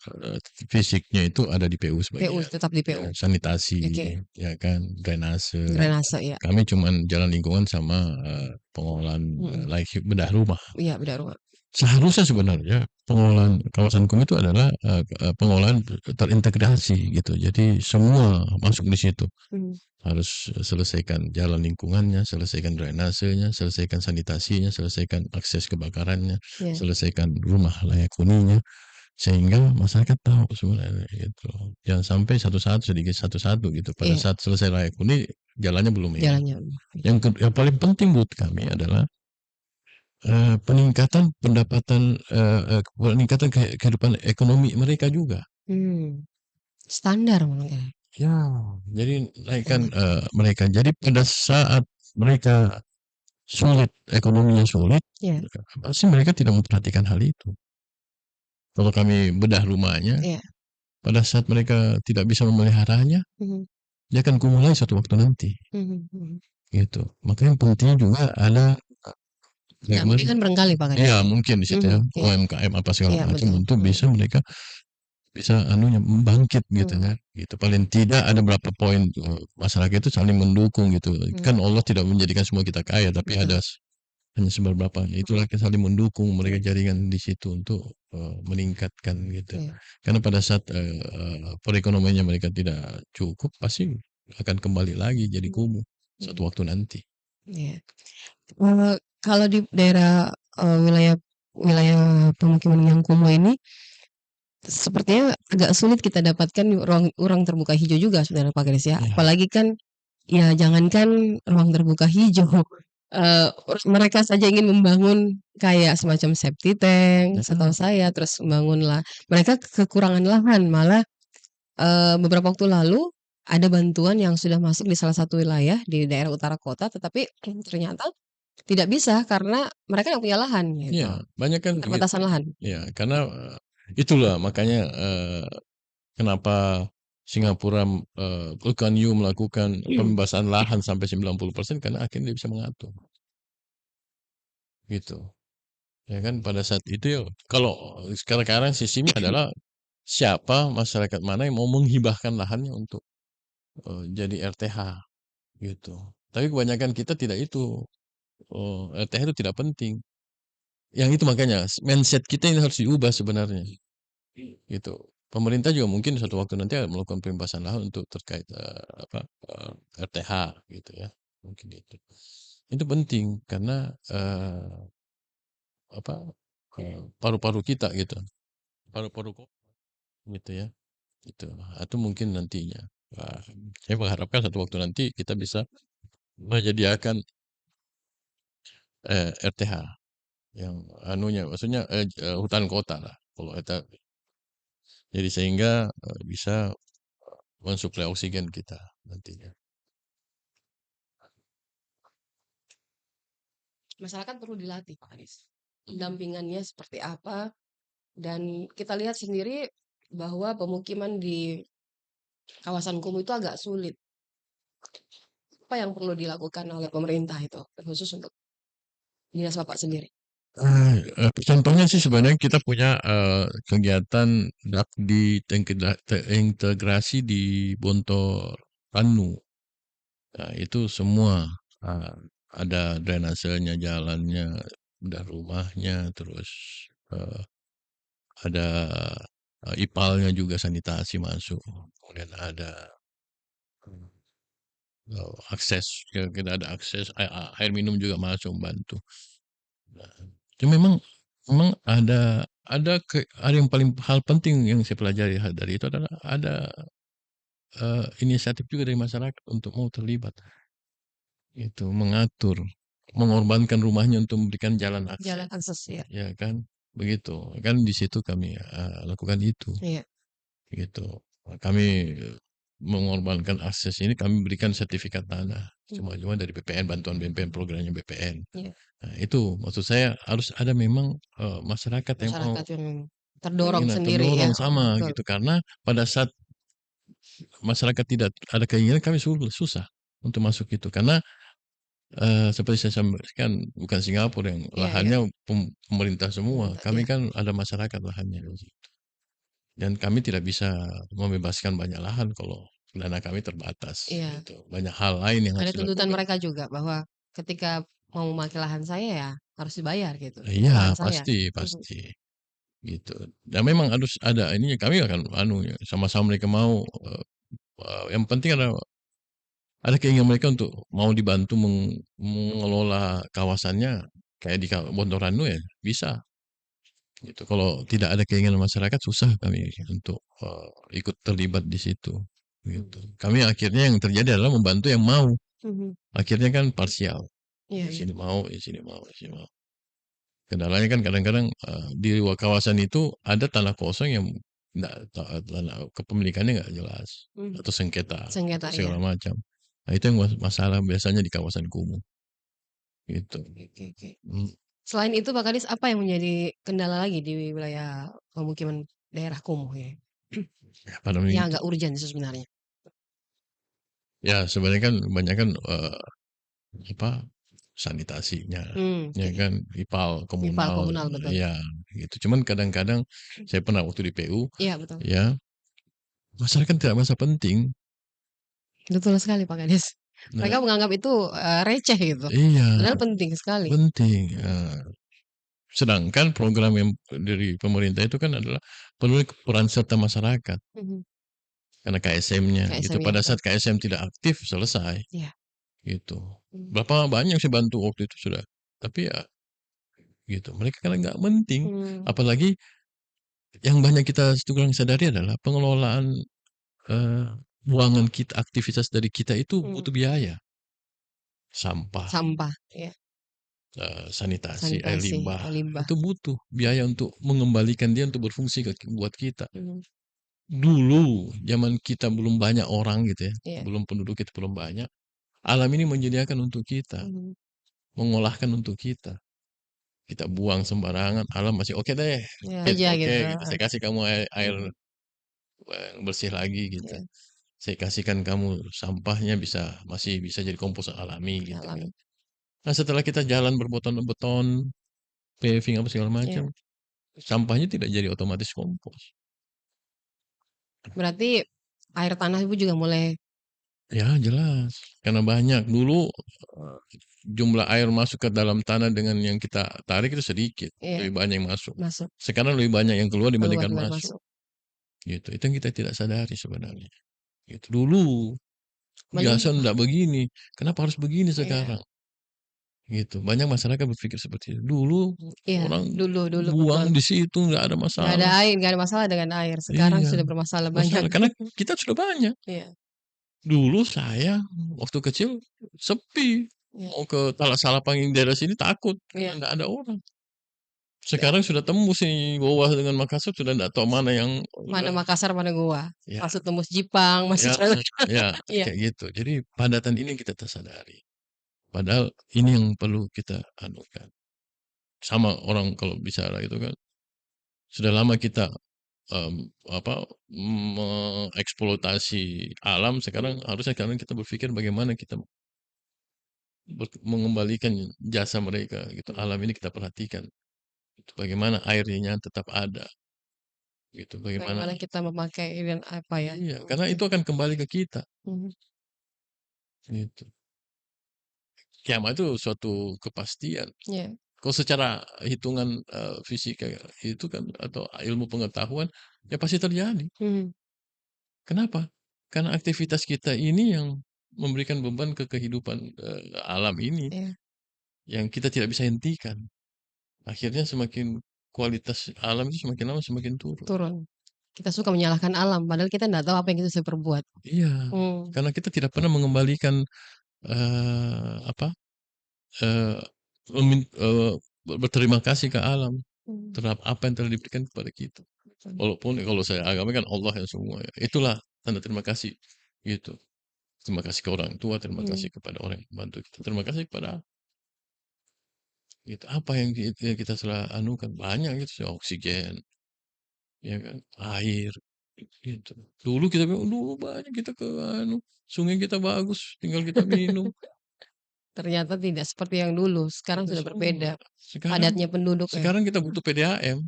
fisiknya itu ada di PU PU, sebagian. tetap di PU? Ya, sanitasi, Oke. ya kan, drainase. Drainase, iya. Kami cuman jalan lingkungan sama, pengelolaan, Mhm. bedah rumah. Iya, bedah rumah. Seharusnya sebenarnya pengelolaan kawasan kumuh itu adalah, pengelolaan terintegrasi gitu. Jadi semua masuk di situ. Mhm. Harus selesaikan jalan lingkungannya, selesaikan drainasenya, selesaikan sanitasinya, selesaikan akses kebakarannya, Iya. selesaikan rumah layak huninya, sehingga masyarakat tahu sebenarnya gitu. Jangan sampai satu-satu, sedikit satu-satu gitu. Pada Iya, saat selesai layak huni, jalannya belum ini. jalannya. Yang paling penting buat kami adalah, peningkatan pendapatan, peningkatan kehidupan ekonomi mereka juga. Standar mungkin. Ya, jadi naikkan, Standar. mereka. Jadi pada saat mereka sulit, ekonominya sulit, Iya. pasti mereka tidak memperhatikan hal itu. Kalau kami bedah rumahnya, Iya. pada saat mereka tidak bisa memeliharanya, Mhm. dia akan kumuh lagi suatu waktu nanti, Mhm. Mhm. gitu. Makanya pentingnya juga ada, Dampingan barangkali Pak Kadis? iya mungkin di situ ya, Mhm. Iya. UMKM apa segala Iya, macam betul. untuk Mhm. bisa mereka bisa anunya bangkit gitu Mhm. kan, gitu. Paling tidak ada berapa poin, masyarakat itu saling mendukung gitu. Mhm. Kan Allah tidak menjadikan semua kita kaya, tapi ada Betul. hanya seberapa. Itulah Mhm. kita saling mendukung, mereka Iya. jaringan di situ untuk, meningkatkan gitu. Iya. Karena pada saat, perekonomiannya mereka tidak cukup, pasti akan kembali lagi jadi Mhm. kumuh Mhm. suatu waktu nanti. Iya. Kalau di daerah, wilayah wilayah pemukiman yang kumuh ini, sepertinya agak sulit kita dapatkan ruang ruang terbuka hijau juga sebenarnya Pak Kadis ya. Iya. Apalagi kan, ya jangankan ruang terbuka hijau, eee, mereka saja ingin membangun kayak semacam septic tank setahu Nah, saya, terus membangunlah mereka kekurangan lahan, malah, beberapa waktu lalu ada bantuan yang sudah masuk di salah satu wilayah di daerah utara kota, tetapi ternyata tidak bisa karena mereka nggak punya lahan gitu, iya, banyak kan begitu. keterbatasan lahan. Iya, karena, itulah makanya, kenapa Singapura, Lee Kuan Yew melakukan pembebasan lahan sampai 90% karena akhirnya dia bisa mengatur, gitu. Ya kan pada saat itu ya kalau sekarang sistemnya adalah siapa masyarakat mana yang mau menghibahkan lahannya untuk, jadi RTH gitu. Tapi kebanyakan kita tidak itu, RTH itu tidak penting. Yang itu makanya mindset kita ini harus diubah sebenarnya, gitu. Pemerintah juga mungkin suatu waktu nanti akan melakukan pembebasan lahan untuk terkait, RTH gitu ya, mungkin itu. Itu penting karena, apa, paru-paru kita gitu, paru-paru gitu ya, gitu. Atau mungkin nantinya. Wah, saya mengharapkan satu waktu nanti kita bisa menyediakan, RTH yang anunya maksudnya, hutan kota lah kalau eta jadi sehingga, bisa mensuplai oksigen kita nantinya. Masyarakat perlu dilatih Pak Anies, pendampingannya seperti apa, dan kita lihat sendiri bahwa pemukiman di kawasan kumuh itu agak sulit. Apa yang perlu dilakukan oleh pemerintah itu, khusus untuk dinas Bapak sendiri? Contohnya sih sebenarnya kita punya, kegiatan Dakdi terintegrasi di Bontor Rannu. Nah, itu semua, eee, ada drainasenya, jalannya, udah rumahnya, terus, eee, ada, IPAL-nya juga sanitasi masuk, kemudian ada, akses, kita ada akses air minum juga masuk membantu. Nah, itu memang ada yang paling hal penting yang saya pelajari dari itu adalah ada, inisiatif juga dari masyarakat untuk mau terlibat. Itu mengatur, mengorbankan rumahnya untuk memberikan jalan Jalan akses, akses ya. ya kan, begitu. Kan di situ kami, lakukan itu, Iya. gitu. Kami mengorbankan akses ini kami berikan sertifikat tanah, Hmm. cuma dari BPN, bantuan BPN, programnya BPN. Iya. Nah, itu maksud saya harus ada memang, masyarakat yang mau Masyarakat yang terdorong sendiri ya, terdorong sama betul. gitu, karena pada saat masyarakat tidak ada keinginan kami susah untuk masuk itu. Karena, seperti saya sampaikan bukan Singapura yang Iya iya, lahannya pemerintah semua, pemerintah, kami iya. kan ada masyarakat lahannya di situ. Dan kami tidak bisa membebaskan banyak lahan kalau dana kami terbatas Iya, gitu. Banyak hal lain yang ada harus tuntutan dilakukan. mereka juga bahwa ketika mau memakai lahan saya ya harus dibayar gitu, itu Iya, lahan saya. pasti Mhm. pasti. Gitu. Dan memang harus ada ininya, kami akan anu ya, sama-sama mereka mau, yang penting ada keinginan mereka untuk mau dibantu mengelola kawasannya kayak di Bontoranu ya bisa gitu. Kalau tidak ada keinginan masyarakat susah kami untuk, ikut terlibat di situ gitu. Kami akhirnya yang terjadi adalah membantu yang mau, Mhm. akhirnya kan parsial, Iya di iya. sini mau, di sini mau, di sini mau. Kendalanya kan kadang-kadang, di luar kawasan itu ada tanah kosong yang nggak tanah kepemilikannya nggak jelas, Mhm. atau sengketa, atau Sengketa ya. segala macam. Nah, itu yang masalah biasanya di kawasan kumuh, gitu. Oke oke oke. Mmm, Selain itu Pak Kadis, apa yang menjadi kendala lagi di wilayah pemukiman daerah kumuh ya? ya pada Yang itu agak urgent sih sebenarnya. ya sebenarnya kan kebanyakan, apa, sanitasinya, ya Oke. kan, IPAL Ipal komunal, komunal betul. ya gitu. Cuman kadang-kadang saya pernah waktu di PU, Iya betul. ya, masyarakat tidak merasa penting. Betul sekali Pak Kadis. Nah, Mereka menganggap itu, receh gitu, iya, padahal penting sekali. penting, Mhm. sedangkan program yang dari pemerintah itu kan adalah penuhi peran serta masyarakat, Mhm. karena KSM-nya gitu. KSM ya Pada betul. saat KSM tidak aktif, selesai, Iya. gitu. Mmm. Berapa banyak saya bantu waktu itu sudah, tapi ya gitu, mereka kan nggak penting. Mmm. Apalagi yang banyak kita kurang sadari adalah pengelolaan, eee, buangan kita, aktivitas dari kita itu Mmm. butuh biaya. Sampah, Sampah, iya. sanitasi, air Sanitasi, limbah, limbah. itu butuh biaya untuk mengembalikan dia untuk berfungsi buat kita. Mhm. Dulu, zaman kita belum banyak orang gitu ya, Iya. belum penduduk kita belum banyak, alam ini menyediakan untuk kita, Mhm. mengolahkan untuk kita. Kita buang sembarangan, alam masih oke deh, Iya oke aja oke gitu, gitu, heeh. saya kasih kamu air Mhm. bersih lagi gitu. Iya, Saya kasihkan kamu sampahnya masih bisa jadi kompos alami gitu kan. alami. Nah, setelah kita jalan beton, paving apa segala Iya. macam, sampahnya tidak jadi otomatis kompos. Berarti air tanah Ibu juga mulai Ya jelas, karena banyak. Dulu, jumlah air masuk ke dalam tanah dengan yang kita tarik itu sedikit, iya, lebih banyak yang masuk. masuk, Sekarang lebih banyak yang keluar keluar dibandingkan dibanding masuk, masuk. gitu. Itu yang kita tidak sadari sebenarnya, gitu. Dulu Belum biasa ndak begini, kenapa harus begini iya, sekarang? Gitu. Banyak masyarakat berpikir seperti itu. Dulu iya, orang dulu dulu betul. buang di situ nggak ada Nggak ada masalah. air, nggak ada masalah dengan air, sekarang Iya, sudah bermasalah banyak. masalah karena kita sudah banyak. Iya, Dulu saya waktu kecil sepi, Iya. mau ke Talasalapan yang daerah sini takut, Iya. karena nggak ada orang. Ya. Sekarang sudah tembus nih Goa dengan Makassar, sudah nggak tahu mana yang Mana Makassar, mana Goa. ya, Masuk tembus Jipang, masuk ya, sana. ya, Iya. kayak gitu. Jadi padatan ini kita tersadari. Padahal ini yang perlu kita anukan. Sama orang kalau bicara itu kan, sudah lama kita apa, mengeksploitasi alam, sekarang harusnya kita berpikir bagaimana kita mengembalikan jasa mereka gitu. Alam ini kita perhatikan. Gitu. Bagaimana airnya tetap ada. Gitu. Bagaimana Bagaimana kita memakai dan apa ya? iya, karena itu akan kembali ke kita. Mhm. Gitu. Kiamat itu suatu kepastian. Iya. Kalau secara hitungan fisika itu kan atau ilmu pengetahuan ya pasti terjadi. Mhm. Kenapa? Karena aktivitas kita ini yang memberikan beban ke kehidupan alam ini Iya. yang kita tidak bisa hentikan. Akhirnya semakin kualitas alam itu semakin lama semakin turun. Turun. Kita suka menyalahkan alam, padahal kita nggak tahu apa yang kita sudah perbuat. Iya, karena kita tidak pernah mengembalikan apa eee, berterima kasih ke alam terhadap apa yang telah diberikan kepada kita. Walaupun kalau saya agama kan Allah yang semua ya. Itulah tanda terima kasih gitu. Terima kasih ke orang tua, terima kasih kepada orang yang membantu kita, terima kasih kepada gitu. Apa yang yang kita telah anukan banyak gitu, ya, oksigen, ya kan, air, gitu. Dulu kita bilang, dulu banyak kita ke anu, sungai kita bagus, tinggal kita minum. Ternyata tidak seperti yang dulu, sekarang Itu sudah semua. berbeda Sekarang padatnya penduduk ya. sekarang kita butuh PDAM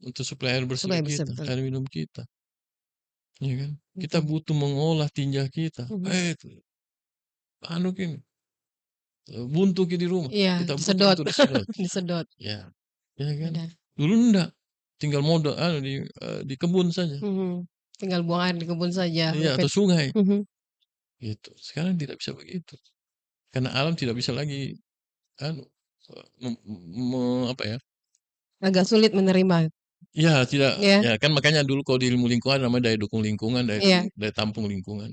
untuk suplai air bersih Supaya ke bisa kita, betul. air minum kita, ya kan. Kita Betul. butuh mengolah tinja kita. Anu gini, buntu di rumah, Iya, kita butuh disedot, untuk disedot. disedot. Ya, ya kan. Beda. Dulu enggak, tinggal modal di kebun saja. Tinggal buang air di kebun saja. Iya, atau sungai. Mhm. Gitu. Sekarang tidak bisa begitu. Karena alam tidak bisa lagi anu apa ya? Agak sulit menerima. Iya, tidak Ya, ya kan makanya dulu kalau di ilmu lingkungan namanya daya dukung lingkungan, iya. daya tampung lingkungan.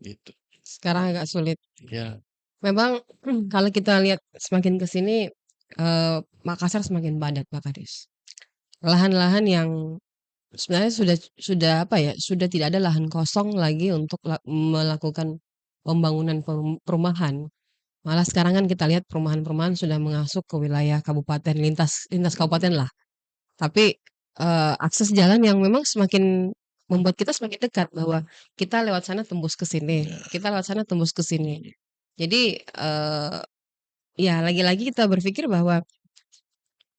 Gitu. Sekarang agak sulit. Ya. Memang kalau kita lihat semakin ke sini Makassar semakin padat Pak Kadis. Lahan-lahan yang sebenarnya sudah apa ya, sudah tidak ada lahan kosong lagi untuk melakukan pembangunan perumahan. Malah sekarang kan kita lihat perumahan-perumahan sudah masuk ke wilayah kabupaten, lintas lintas kabupaten lah. Tapi akses jalan yang memang semakin membuat kita semakin dekat bahwa kita lewat sana tembus ke sini, kita lewat sana tembus ke sini. Jadi ya lagi-lagi kita berpikir bahwa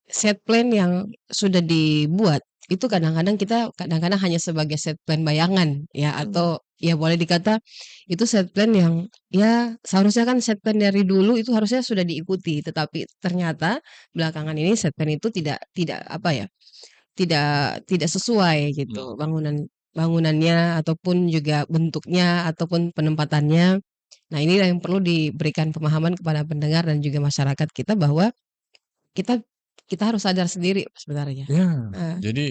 set plan yang sudah dibuat itu kadang-kadang hanya sebagai set plan bayangan ya atau ya boleh dikata itu set plan yang ya seharusnya kan set plan dari dulu itu harusnya sudah diikuti tetapi ternyata belakangan ini set plan itu tidak apa ya tidak sesuai gitu bangunannya ataupun juga bentuknya ataupun penempatannya. Nah, ini yang perlu diberikan pemahaman kepada pendengar dan juga masyarakat kita bahwa kita kita harus sadar sendiri sebenarnya. Ya, Heeh. jadi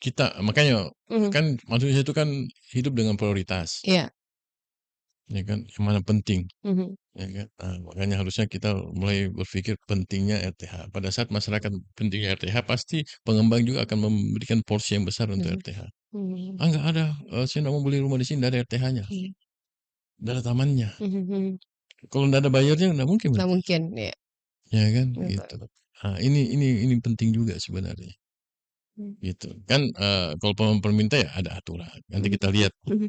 kita makanya Mhm. kan manusia itu kan hidup dengan prioritas, Iya. ya kan, yang mana penting, Mhm. ya kan. Nah, makanya harusnya kita mulai berpikir pentingnya RTH. Pada saat masyarakat pentingnya RTH, pasti pengembang juga akan memberikan porsi yang besar untuk Mhm. RTH. Mhm. Ah, nggak ada, saya nggak mau beli rumah di sini, nggak ada RTH-nya, Iya. nggak ada tamannya. Mhm. Mhm. Kalau nggak ada bayarnya, nggak mungkin Nggak berarti, mungkin, iya. ya kan, gitu. Betul. Nah, ini penting juga sebenarnya. Gitu. Kan, kalau pemerintah ya ada aturan. Nanti Mhm. kita lihat, Mhm.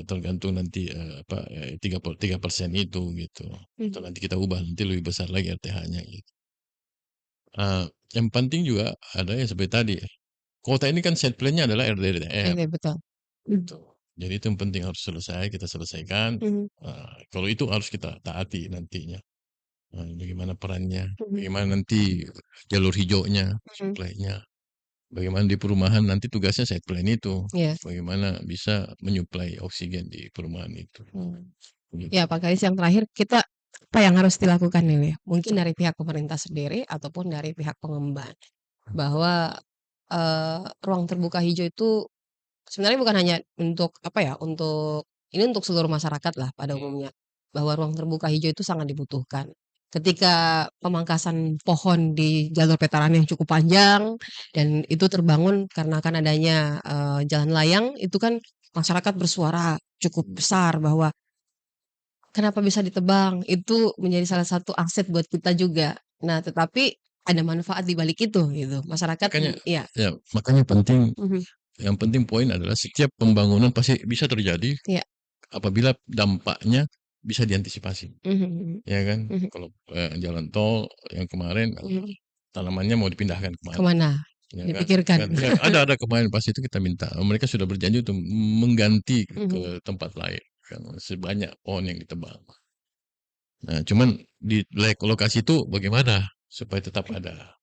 tergantung nanti, apa, 3% itu gitu. Atau Mhm. nanti kita ubah nanti lebih besar lagi RTH-nya gitu. Yang penting juga ada yang seperti tadi, kota ini kan set plan-nya adalah RDTM Iya, betul. gitu. Jadi itu yang penting harus selesai, kita selesaikan. Mhm. Kalau itu harus kita taati nantinya. Bagaimana perannya, Mhm. bagaimana nanti jalur hijaunya, Mhm. suplainya. Bagaimana di perumahan nanti tugasnya side plan itu, Iya. bagaimana bisa menyuplai oksigen di perumahan itu, Ya, gitu. Pak Kadis yang terakhir kita apa yang harus dilakukan nih ya? Mungkin dari pihak pemerintah sendiri ataupun dari pihak pengembang bahwa ruang terbuka hijau itu sebenarnya bukan hanya untuk apa ya, untuk ini untuk seluruh masyarakat lah pada umumnya, bahwa ruang terbuka hijau itu sangat dibutuhkan. Ketika pemangkasan pohon di jalur veteran yang cukup panjang dan itu terbangun karena akan adanya, jalan layang, itu kan masyarakat bersuara cukup besar bahwa kenapa bisa ditebang, itu menjadi salah satu aset buat kita juga. Nah, tetapi ada manfaat di balik itu gitu, masyarakat Makanya iya. ya, makanya penting, Mhm. yang penting poin adalah setiap pembangunan pasti bisa terjadi Iya. apabila dampaknya bisa diantisipasi, Mhm mhm. ya kan? Mhm. Kalau, jalan tol yang kemarin, Mhm. tanamannya mau dipindahkan Ke kemana, mana? ya kan? Dipikirkan. Kan ya ada kemarin pas itu kita minta, mereka sudah berjanji untuk mengganti Mhm. ke tempat lain, kan sebanyak pohon yang ditebang. Nah, cuman di lokasi itu bagaimana supaya tetap ada,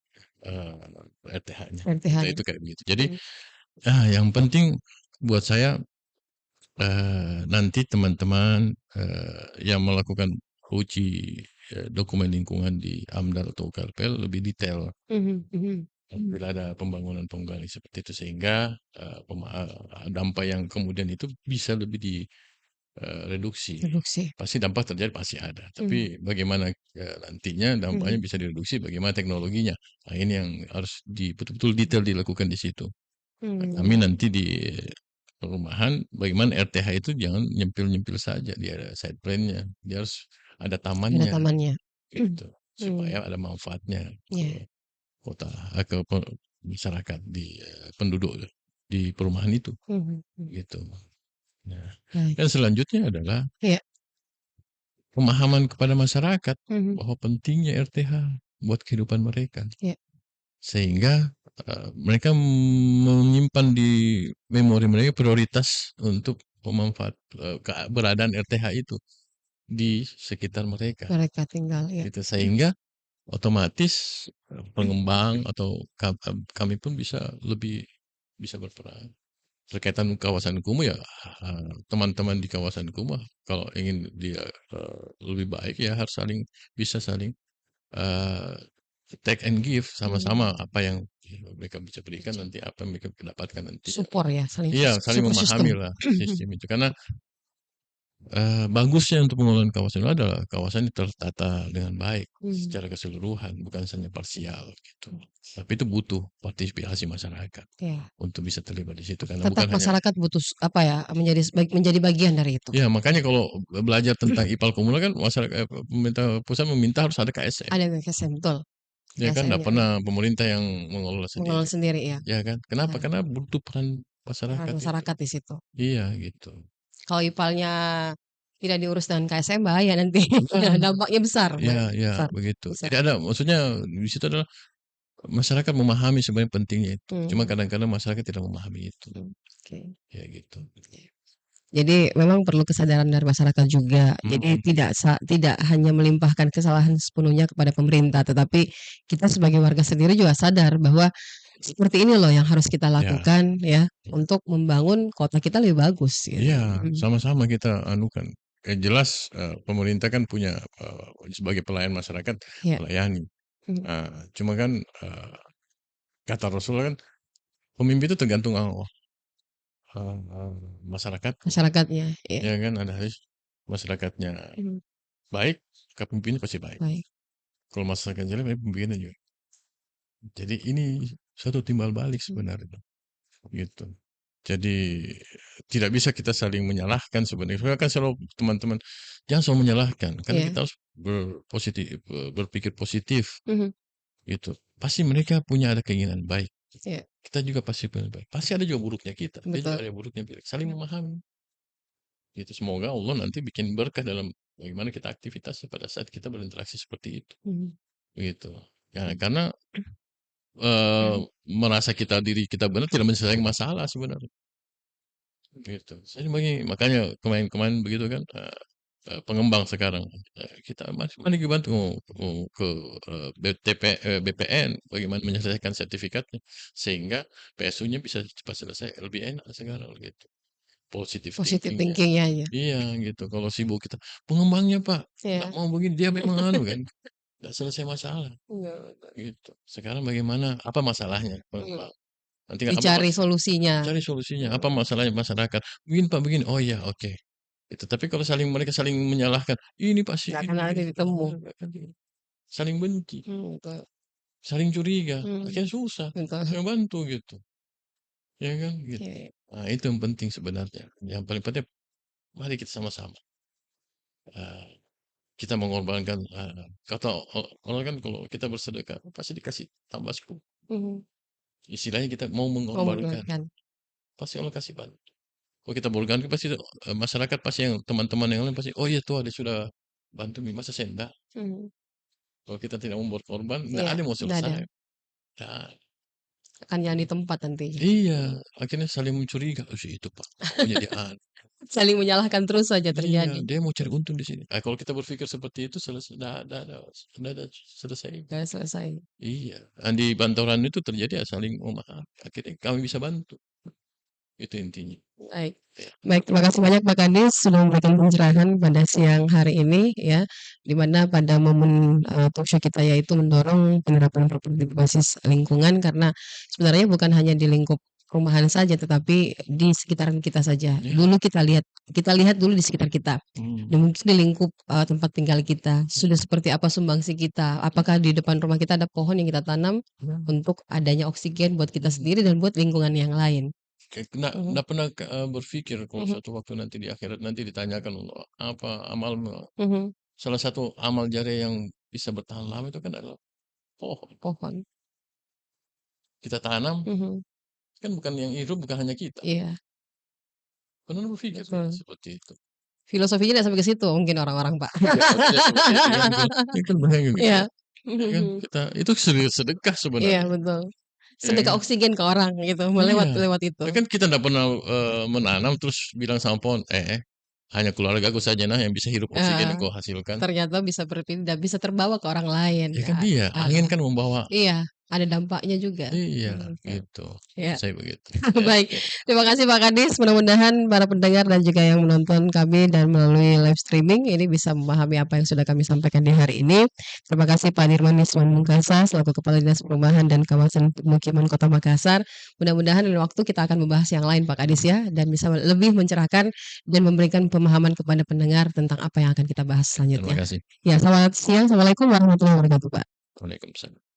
RTH-nya, RTH-nya. itu kayak begitu. Jadi, Mhm. yang penting buat saya, nanti teman-teman, yang melakukan uji, dokumen lingkungan di AMDAL atau KLPL lebih detail Mhm mhm. bila ada pembangunan penggali seperti itu sehingga, dampak yang kemudian itu bisa lebih reduksi. Produksi. Pasti dampak terjadi pasti ada, Mhm. tapi bagaimana, nantinya dampaknya Mhm. bisa direduksi, bagaimana teknologinya. Nah, ini yang harus betul-betul detail dilakukan di situ. Nah, kami Mmm. nanti di perumahan, bagaimana RTH itu jangan nyempil-nyempil saja, dia ada side plan-nya, dia harus ada Ada tamannya, tamannya. gitu. Mmm. Supaya ada manfaatnya Iya. ke kota, ke masyarakat penduduk di perumahan itu, Mhm mhm. gitu. Nah, Baik. dan selanjutnya adalah Iya. pemahaman kepada masyarakat Mhm. bahwa pentingnya RTH buat kehidupan mereka. Iya. Sehingga, mereka menyimpan di memori mereka prioritas untuk keberadaan RTH itu di sekitar mereka, Mereka tinggal, ya. gitu. Sehingga otomatis, pengembang atau kami pun bisa lebih bisa berperan. Berkaitan kawasan kumuh ya, teman-teman di kawasan kumuh kalau ingin dia, lebih baik ya harus bisa saling, eee, take and give Mmm. sama-sama apa yang mereka bisa berikan nanti apa yang mereka dapatkan nanti ya. Support ya, saling Iya, saling support system. memahamilah sistem itu karena, bagusnya untuk pengelolaan kawasan itu adalah kawasan yang tertata dengan baik Mmm. secara keseluruhan bukan hanya parsial gitu. Tapi itu butuh partisipasi masyarakat Iya. untuk bisa terlibat di situ karena Tetap bukan hanya. masyarakat butuh apa ya, menjadi bagian dari itu. Ya, makanya kalau belajar tentang IPAL komunal kan pemerintah pusat meminta harus ada KSM. Ada KSM, betul. Ya kan, nggak KSM-nya, pernah pemerintah yang mengelola mengelola sendiri. sendiri ya. Ya kan, kenapa? Nah, Karena butuh peran peran masyarakat itu. masyarakat di situ. Iya, gitu. Kalau IPAL-nya tidak diurus dengan KSM bahaya nanti. Nah, Dampaknya besar, ya ya besar, begitu. besar. Jadi ada maksudnya di situ adalah masyarakat memahami sebenarnya pentingnya itu. Cuma Mhm. kadang-kadang masyarakat tidak memahami itu. Oke. Ya gitu. Jadi memang perlu kesadaran dari masyarakat juga. Jadi Mhm. tidak hanya melimpahkan kesalahan sepenuhnya kepada pemerintah, tetapi kita sebagai warga sendiri juga sadar bahwa seperti ini loh yang harus kita Ya. lakukan ya, untuk membangun kota kita lebih bagus gitu. Iya, Mhm. sama-sama kita anukan. Jelas, pemerintah kan punya, sebagai pelayan masyarakat Iya. melayani. Mhm. Cuma kan, kata Rasulullah kan, pemimpin itu tergantung masyarakatnya, Masyarakatnya, iya. ya kan, ada hadis, masyarakatnya Mhm. baik, pemimpinnya pasti baik. Baik. Kalau masyarakatnya jelek, pemimpinnya juga. Jadi ini suatu timbal balik Mhm. sebenarnya, gitu. Jadi tidak bisa kita saling menyalahkan sebenarnya. Saya kan selalu teman-teman, jangan selalu menyalahkan, karena Iya. kita harus berpikir positif, Mhm. gitu. Pasti mereka punya ada keinginan baik. Iya. Kita juga pasti punya baik. Pasti ada juga buruknya kita. Dia juga Betul. ada buruknya kita. Saling memahami. Gitu. Semoga Allah nanti bikin berkah dalam bagaimana kita aktivitas pada saat kita berinteraksi seperti itu. Mhm. Gitu. Ya, karena merasa diri kita benar tidak menyelesaikan masalah sebenarnya. Gitu. Saya makanya kemarin-kemarin begitu kan, pengembang sekarang, kita mari kita bantu ke, BPN bagaimana menyelesaikan sertifikatnya, sehingga PSU-nya bisa cepat selesai, lebih enak sekarang gitu, positive Positive thinking-nya. thinking-nya ya. Iya gitu, kalau sibuk kita, "Pengembangnya Pak, nggak Iya. mau begini," dia memang anu kan, nggak selesai masalah, Iya, betul. gitu. Sekarang bagaimana, apa masalahnya Mhm. pengembang? Nanti apa Dicari solusinya. cari solusinya, apa Mhm. masalahnya masyarakat? Begini Pak, begini. Oh iya, oke. Itu, tapi kalau mereka saling menyalahkan, "Ini pasti Nggak akan ini ada ini," titik temu. saling benci, Betul. saling curiga, Hmm, akhirnya susah betul. ngebantu gitu, ya kan, gitu. Iya, iya. Nah, itu yang penting sebenarnya, yang paling penting mari kita sama-sama, kita mengorbankan, kata orang kan kalau kita bersedekah pasti dikasih tambah 10, Mhm. istilahnya kita mau Mau mengorbankan, mengorbankan. pasti Allah kasih bantu. Kalau kita mengorbankan pasti, masyarakat pasti yang teman-teman yang lain pasti, "Oh iya tuh ada sudah bantu nih, masa saya enggak?" Mhm. Kalau kita tidak mau berkorban, enggak Iya, ada yang mau nggak ada. selesai. Nah, Akan jadi tempat nantinya. iya, akhirnya saling mencuriga, "Oh si itu Pak, maunya dia A." Saling menyalahkan terus saja Iya, terjadi. dia mau cari untung di sini. Kalau kita berpikir seperti itu selesai, nggak ada selesai. Nggak selesai. Iya, di Bantaran itu terjadi ya saling memaafkan, akhirnya kami bisa bantu, itu intinya. Baik. Ya, Baik, terima kasih banyak Pak Kadis sudah memberikan pencerahan pada siang hari ini ya, di mana pada momen talkshow kita yaitu mendorong penerapan properti berbasis lingkungan karena sebenarnya bukan hanya di lingkup perumahan saja tetapi di sekitaran kita saja. ya, Dulu kita lihat dulu di sekitar kita. Dan mungkin di lingkup tempat tinggal kita sudah seperti apa sumbangsi kita? Apakah di depan rumah kita ada pohon yang kita tanam untuk adanya oksigen buat kita sendiri dan buat lingkungan yang lain? Mhm. nggak pernah berpikir kalau Mhm. suatu waktu nanti di akhirat nanti ditanyakan, apa amalmu? Mhm. Salah satu amal jariah yang bisa bertahan lama itu kan adalah pohon. Pohon. Kita tanam, Mhm. kan bukan yang hidup bukan hanya kita. Iya, Pernah berpikir betul. seperti itu? Filosofinya tidak sampai ke situ mungkin orang-orang, Pak. Iya, maksudnya seperti itu kan, ini kan bayangin gitu Iya. loh, ya kan, Mhm. kita itu sedekah Iya, sebenarnya, betul. ya Sedekah kan? oksigen ke orang gitu, Iya, lewat itu. ya kan kita nggak pernah, menanam terus bilang sama pohon, hanya keluargaku saja nah yang bisa hirup oksigen Eee, yang kau hasilkan." ternyata bisa berpindah, bisa terbawa ke orang lain, Ya kan dia, angin kan membawa, iya, ada dampaknya juga. iya, Oke. gitu, Iya. saya begitu, ya. Baik, terima kasih Pak Kadis. Mudah-mudahan para pendengar dan juga yang menonton kami dan melalui live streaming ini bisa memahami apa yang sudah kami sampaikan di hari ini. Terima kasih Pak Dirman Iswan Mungkasa selaku Kepala Dinas Perumahan dan Kawasan Pemukiman Kota Makassar. Mudah-mudahan lain waktu kita akan membahas yang lain Pak Kadis ya dan bisa lebih mencerahkan dan memberikan pemahaman kepada pendengar tentang apa yang akan kita bahas Terima selanjutnya. kasih. Ya, selamat siang. Assalamualaikum warahmatullahi wabarakatuh, Pak. Waalaikumsalam.